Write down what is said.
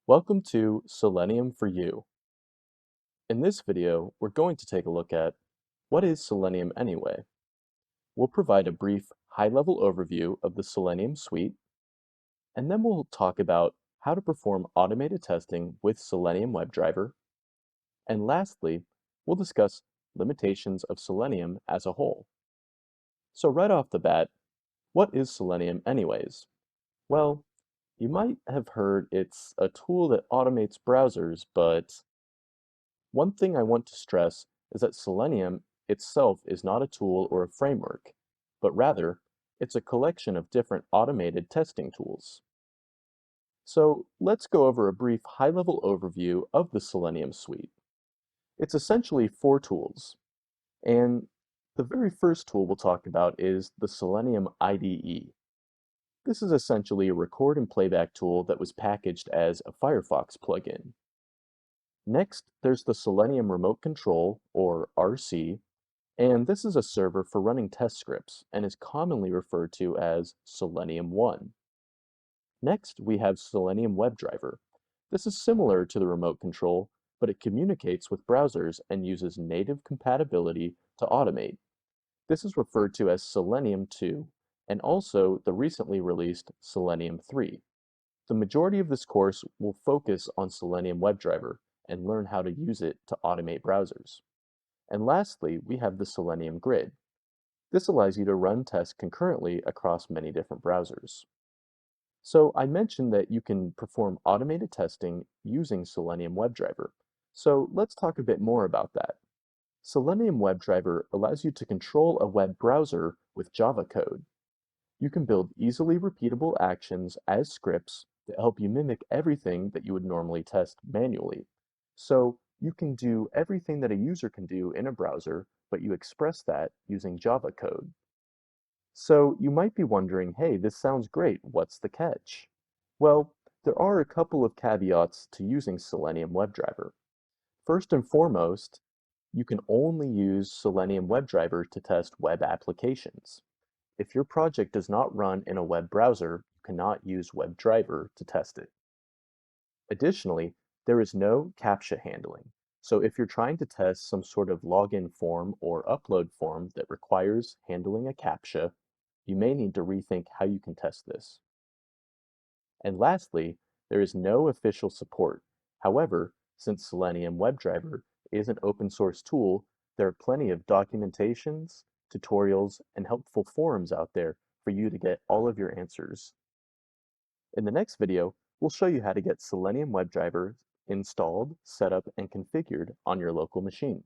Welcome to Selenium for You. In this video, we're going to take a look at what is Selenium anyway. We'll provide a brief high-level overview of the Selenium suite, and then we'll talk about how to perform automated testing with Selenium WebDriver, and lastly, we'll discuss limitations of Selenium as a whole. So right off the bat, what is Selenium anyways? Well, you might have heard it's a tool that automates browsers, but one thing I want to stress is that Selenium itself is not a tool or a framework, but rather, it's a collection of different automated testing tools. So let's go over a brief high-level overview of the Selenium suite. It's essentially four tools, and the very first tool we'll talk about is the Selenium IDE. This is essentially a record and playback tool that was packaged as a Firefox plugin. Next, there's the Selenium Remote Control, or RC, and this is a server for running test scripts and is commonly referred to as Selenium 1. Next, we have Selenium WebDriver. This is similar to the remote control, but it communicates with browsers and uses native compatibility to automate. This is referred to as Selenium 2, and also the recently released Selenium 3. The majority of this course will focus on Selenium WebDriver and learn how to use it to automate browsers. And lastly, we have the Selenium Grid. This allows you to run tests concurrently across many different browsers. So I mentioned that you can perform automated testing using Selenium WebDriver. So let's talk a bit more about that. Selenium WebDriver allows you to control a web browser with Java code. You can build easily repeatable actions as scripts that help you mimic everything that you would normally test manually. So you can do everything that a user can do in a browser, but you express that using Java code. So you might be wondering, hey, this sounds great, what's the catch? Well, there are a couple of caveats to using Selenium WebDriver. First and foremost, you can only use Selenium WebDriver to test web applications. If your project does not run in a web browser, you cannot use WebDriver to test it. Additionally, there is no CAPTCHA handling. So if you're trying to test some sort of login form or upload form that requires handling a CAPTCHA, you may need to rethink how you can test this. And lastly, there is no official support. However, since Selenium WebDriver is an open source tool, there are plenty of documentations, tutorials, and helpful forums out there for you to get all of your answers. In the next video, we'll show you how to get Selenium WebDriver installed, set up, and configured on your local machine.